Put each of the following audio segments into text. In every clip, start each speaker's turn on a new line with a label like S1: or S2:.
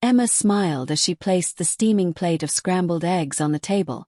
S1: Emma smiled as she placed the steaming plate of scrambled eggs on the table,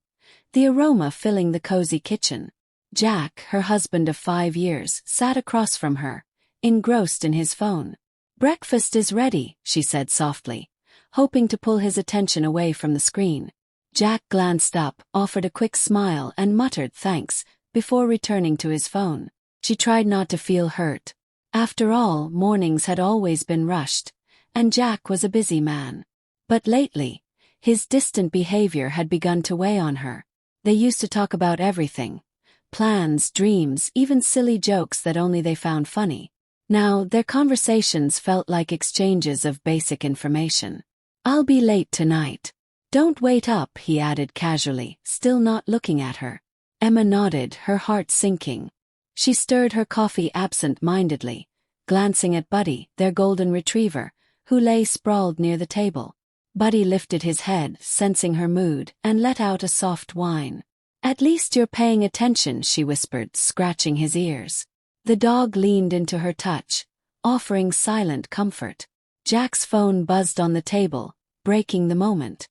S1: the aroma filling the cozy kitchen. Jack, her husband of 5 years, sat across from her, engrossed in his phone. "Breakfast is ready," she said softly, hoping to pull his attention away from the screen. Jack glanced up, offered a quick smile and muttered thanks, before returning to his phone. She tried not to feel hurt. After all, mornings had always been rushed, and Jack was a busy man. But lately, his distant behavior had begun to weigh on her. They used to talk about everything. Plans, dreams, even silly jokes that only they found funny. Now, their conversations felt like exchanges of basic information. "I'll be late tonight. Don't wait up," he added casually, still not looking at her. Emma nodded, her heart sinking. She stirred her coffee absent-mindedly, glancing at Buddy, their golden retriever, who lay sprawled near the table. Buddy lifted his head, sensing her mood, and let out a soft whine. "At least you're paying attention," she whispered, scratching his ears. The dog leaned into her touch, offering silent comfort. Jack's phone buzzed on the table, breaking the moment.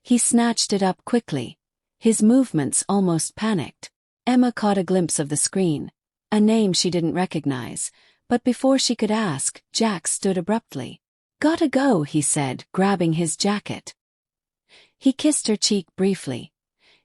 S1: He snatched it up quickly, his movements almost panicked. Emma caught a glimpse of the screen, a name she didn't recognize, but before she could ask, Jack stood abruptly. "Gotta go," he said, grabbing his jacket. He kissed her cheek briefly,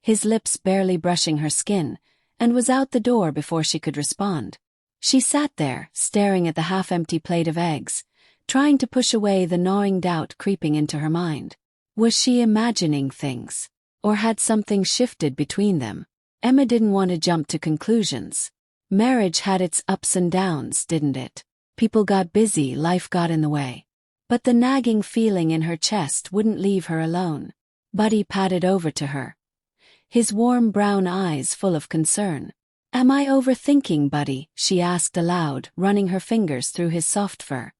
S1: his lips barely brushing her skin, and was out the door before she could respond. She sat there, staring at the half-empty plate of eggs, trying to push away the gnawing doubt creeping into her mind. Was she imagining things? Or had something shifted between them? Emma didn't want to jump to conclusions. Marriage had its ups and downs, didn't it? People got busy, life got in the way. But the nagging feeling in her chest wouldn't leave her alone. Buddy padded over to her, his warm brown eyes full of concern. "Am I overthinking, Buddy?" she asked aloud, running her fingers through his soft fur.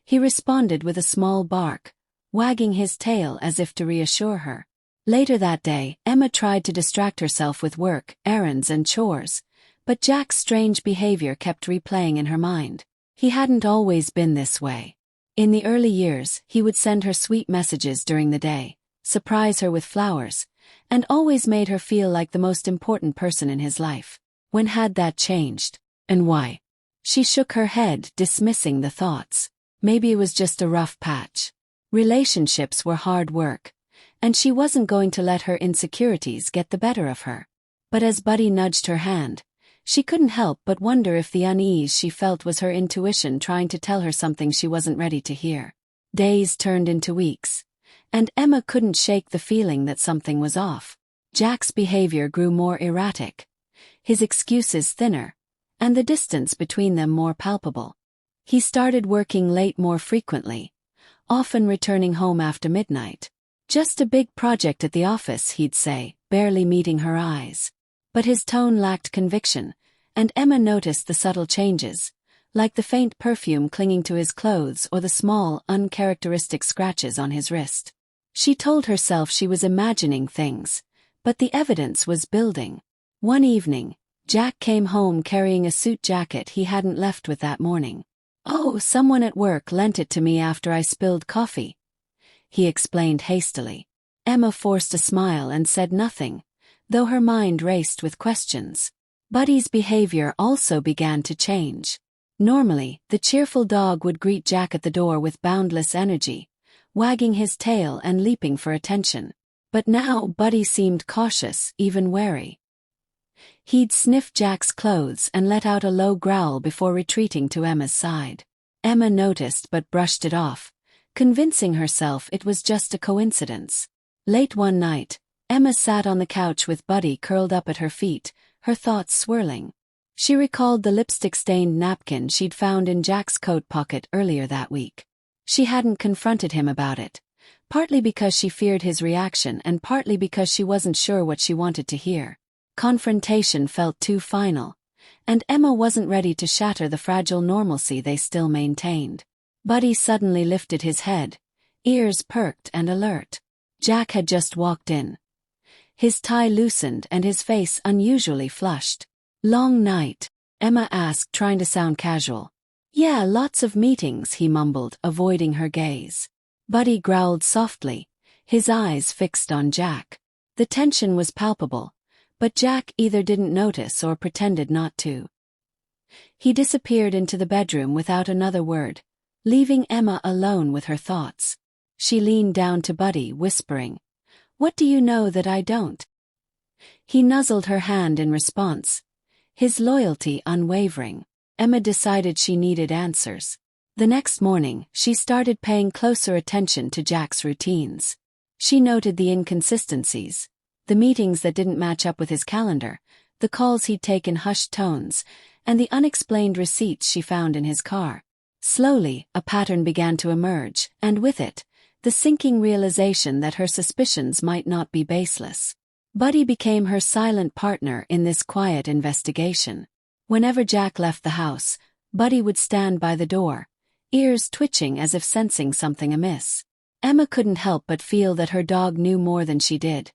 S1: He responded with a small bark, wagging his tail as if to reassure her. Later that day, Emma tried to distract herself with work, errands and chores, but Jack's strange behavior kept replaying in her mind. He hadn't always been this way. In the early years, he would send her sweet messages during the day, surprise her with flowers, and always made her feel like the most important person in his life. When had that changed? And why? She shook her head, dismissing the thoughts. Maybe it was just a rough patch. Relationships were hard work, and she wasn't going to let her insecurities get the better of her. But as Buddy nudged her hand, she couldn't help but wonder if the unease she felt was her intuition trying to tell her something she wasn't ready to hear. Days turned into weeks, and Emma couldn't shake the feeling that something was off. Jack's behavior grew more erratic, his excuses thinner, and the distance between them more palpable. He started working late more frequently, often returning home after midnight. "Just a big project at the office," he'd say, barely meeting her eyes. But his tone lacked conviction, and Emma noticed the subtle changes, like the faint perfume clinging to his clothes or the small, uncharacteristic scratches on his wrist. She told herself she was imagining things, but the evidence was building. One evening, Jack came home carrying a suit jacket he hadn't left with that morning. "Oh, someone at work lent it to me after I spilled coffee," he explained hastily. Emma forced a smile and said nothing, though her mind raced with questions. Buddy's behavior also began to change. Normally, the cheerful dog would greet Jack at the door with boundless energy, wagging his tail and leaping for attention. But now Buddy seemed cautious, even wary. He'd sniff Jack's clothes and let out a low growl before retreating to Emma's side. Emma noticed but brushed it off, convincing herself it was just a coincidence. Late one night, Emma sat on the couch with Buddy curled up at her feet, her thoughts swirling. She recalled the lipstick-stained napkin she'd found in Jack's coat pocket earlier that week. She hadn't confronted him about it, partly because she feared his reaction and partly because she wasn't sure what she wanted to hear. Confrontation felt too final, and Emma wasn't ready to shatter the fragile normalcy they still maintained. Buddy suddenly lifted his head, ears perked and alert. Jack had just walked in, his tie loosened and his face unusually flushed. "Long night?" Emma asked, trying to sound casual. "Yeah, lots of meetings," he mumbled, avoiding her gaze. Buddy growled softly, his eyes fixed on Jack. The tension was palpable, but Jack either didn't notice or pretended not to. He disappeared into the bedroom without another word, leaving Emma alone with her thoughts. She leaned down to Buddy, whispering, "What do you know that I don't?" He nuzzled her hand in response, his loyalty unwavering. Emma decided she needed answers. The next morning, she started paying closer attention to Jack's routines. She noted the inconsistencies, the meetings that didn't match up with his calendar, the calls he'd take in hushed tones, and the unexplained receipts she found in his car. Slowly, a pattern began to emerge, and with it, the sinking realization that her suspicions might not be baseless. Buddy became her silent partner in this quiet investigation. Whenever Jack left the house, Buddy would stand by the door, ears twitching as if sensing something amiss. Emma couldn't help but feel that her dog knew more than she did.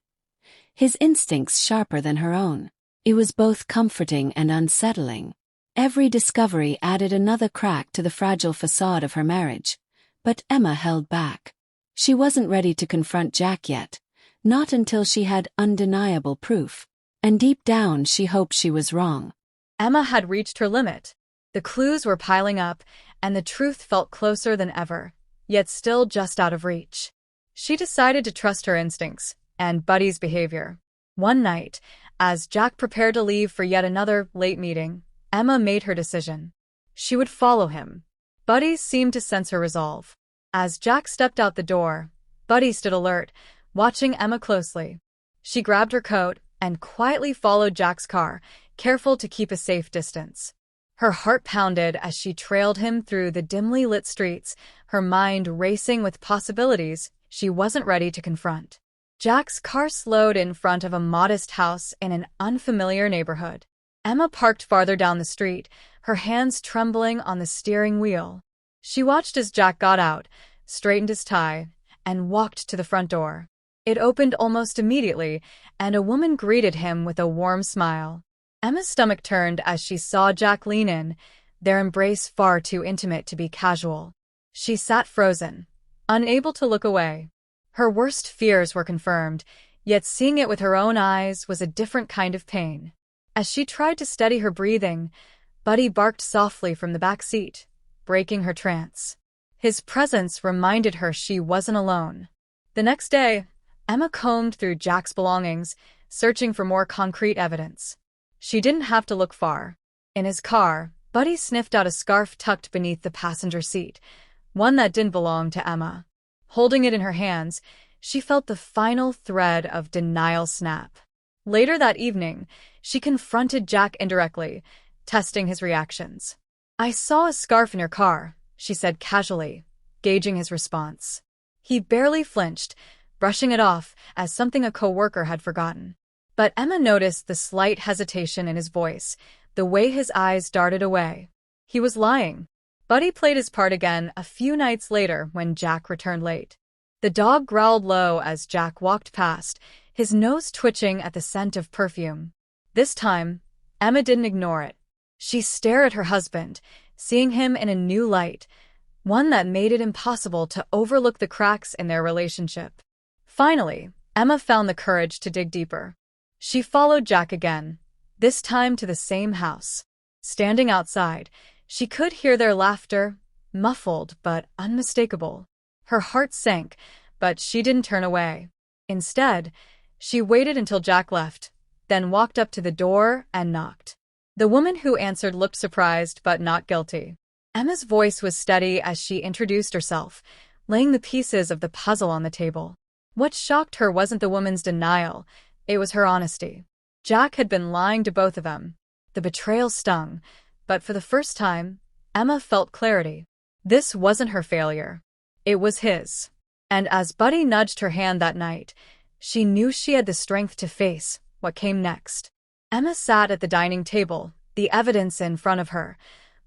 S1: His instincts sharper than her own. It was both comforting and unsettling. Every discovery added another crack to the fragile facade of her marriage, but Emma held back. She wasn't ready to confront Jack yet, not until she had undeniable proof, and deep down she hoped she was wrong.
S2: Emma had reached her limit. The clues were piling up, and the truth felt closer than ever, yet still just out of reach. She decided to trust her instincts and Buddy's behavior. One night, as Jack prepared to leave for yet another late meeting, Emma made her decision. She would follow him. Buddy seemed to sense her resolve. As Jack stepped out the door, Buddy stood alert, watching Emma closely. She grabbed her coat and quietly followed Jack's car, careful to keep a safe distance. Her heart pounded as she trailed him through the dimly lit streets, her mind racing with possibilities she wasn't ready to confront. Jack's car slowed in front of a modest house in an unfamiliar neighborhood. Emma parked farther down the street, her hands trembling on the steering wheel. She watched as Jack got out, straightened his tie, and walked to the front door. It opened almost immediately, and a woman greeted him with a warm smile. Emma's stomach turned as she saw Jack lean in, their embrace far too intimate to be casual. She sat frozen, unable to look away. Her worst fears were confirmed, yet seeing it with her own eyes was a different kind of pain. As she tried to steady her breathing, Buddy barked softly from the back seat, breaking her trance. His presence reminded her she wasn't alone. The next day, Emma combed through Jack's belongings, searching for more concrete evidence. She didn't have to look far. In his car, Buddy sniffed out a scarf tucked beneath the passenger seat, one that didn't belong to Emma. Holding it in her hands, she felt the final thread of denial snap. Later that evening, she confronted Jack indirectly, testing his reactions. "I saw a scarf in your car," she said casually, gauging his response. He barely flinched, brushing it off as something a coworker had forgotten. But Emma noticed the slight hesitation in his voice, the way his eyes darted away. He was lying. Buddy played his part again a few nights later when Jack returned late. The dog growled low as Jack walked past, his nose twitching at the scent of perfume. This time, Emma didn't ignore it. She stared at her husband, seeing him in a new light, one that made it impossible to overlook the cracks in their relationship. Finally, Emma found the courage to dig deeper. She followed Jack again, this time to the same house. Standing outside, she could hear their laughter, muffled but unmistakable. Her heart sank, but she didn't turn away. Instead, she waited until Jack left, then walked up to the door and knocked. The woman who answered looked surprised but not guilty. Emma's voice was steady as she introduced herself, laying the pieces of the puzzle on the table. What shocked her wasn't the woman's denial, it was her honesty. Jack had been lying to both of them. The betrayal stung, but for the first time, Emma felt clarity. This wasn't her failure. It was his. And as Buddy nudged her hand that night, she knew she had the strength to face what came next. Emma sat at the dining table, the evidence in front of her,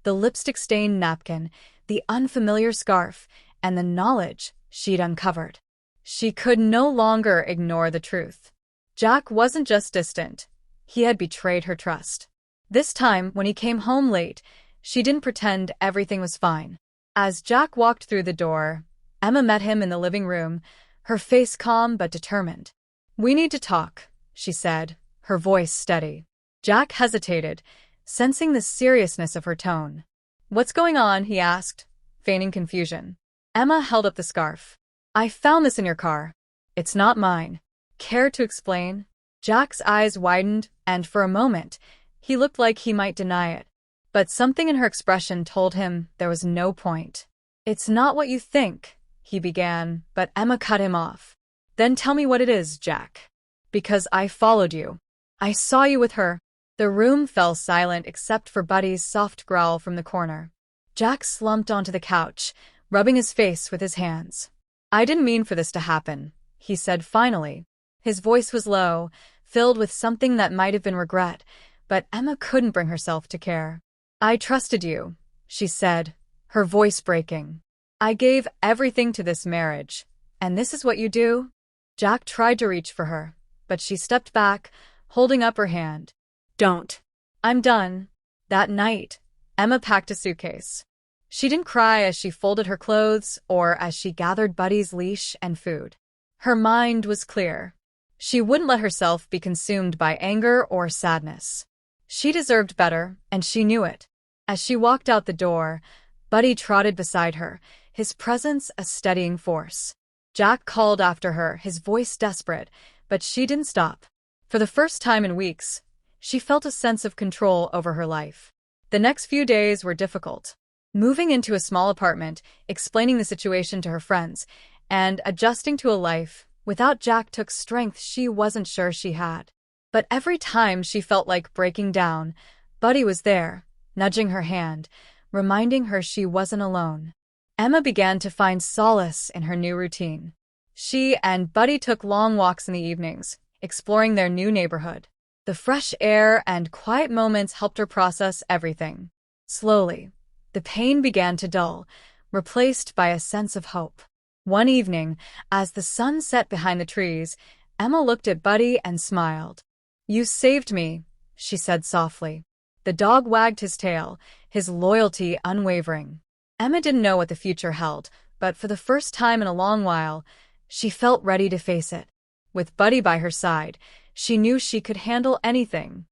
S2: the lipstick-stained napkin, the unfamiliar scarf, and the knowledge she'd uncovered. She could no longer ignore the truth. Jack wasn't just distant. He had betrayed her trust. This time, when he came home late, she didn't pretend everything was fine. As Jack walked through the door, Emma met him in the living room, her face calm but determined. "We need to talk," she said, her voice steady. Jack hesitated, sensing the seriousness of her tone. "What's going on?" he asked, feigning confusion. Emma held up the scarf. "I found this in your car. It's not mine." "Care to explain?" Jack's eyes widened, and for a moment, he looked like he might deny it. But something in her expression told him there was no point. "It's not what you think," he began, but Emma cut him off. "Then tell me what it is, Jack. Because I followed you. I saw you with her." The room fell silent except for Buddy's soft growl from the corner. Jack slumped onto the couch, rubbing his face with his hands. "I didn't mean for this to happen," he said finally. His voice was low, filled with something that might have been regret, but Emma couldn't bring herself to care. "I trusted you," she said, her voice breaking. "I gave everything to this marriage, and this is what you do?" Jack tried to reach for her, but she stepped back, holding up her hand. "Don't. I'm done." That night, Emma packed a suitcase. She didn't cry as she folded her clothes or as she gathered Buddy's leash and food. Her mind was clear. She wouldn't let herself be consumed by anger or sadness. She deserved better, and she knew it. As she walked out the door, Buddy trotted beside her, his presence a steadying force. Jack called after her, his voice desperate, but she didn't stop. For the first time in weeks, she felt a sense of control over her life. The next few days were difficult. Moving into a small apartment, explaining the situation to her friends, and adjusting to a life without Jack took strength she wasn't sure she had. But every time she felt like breaking down, Buddy was there, nudging her hand, reminding her she wasn't alone. Emma began to find solace in her new routine. She and Buddy took long walks in the evenings, exploring their new neighborhood. The fresh air and quiet moments helped her process everything. Slowly, the pain began to dull, replaced by a sense of hope. One evening, as the sun set behind the trees, Emma looked at Buddy and smiled. "You saved me," she said softly. The dog wagged his tail, his loyalty unwavering. Emma didn't know what the future held, but for the first time in a long while, she felt ready to face it. With Buddy by her side, she knew she could handle anything.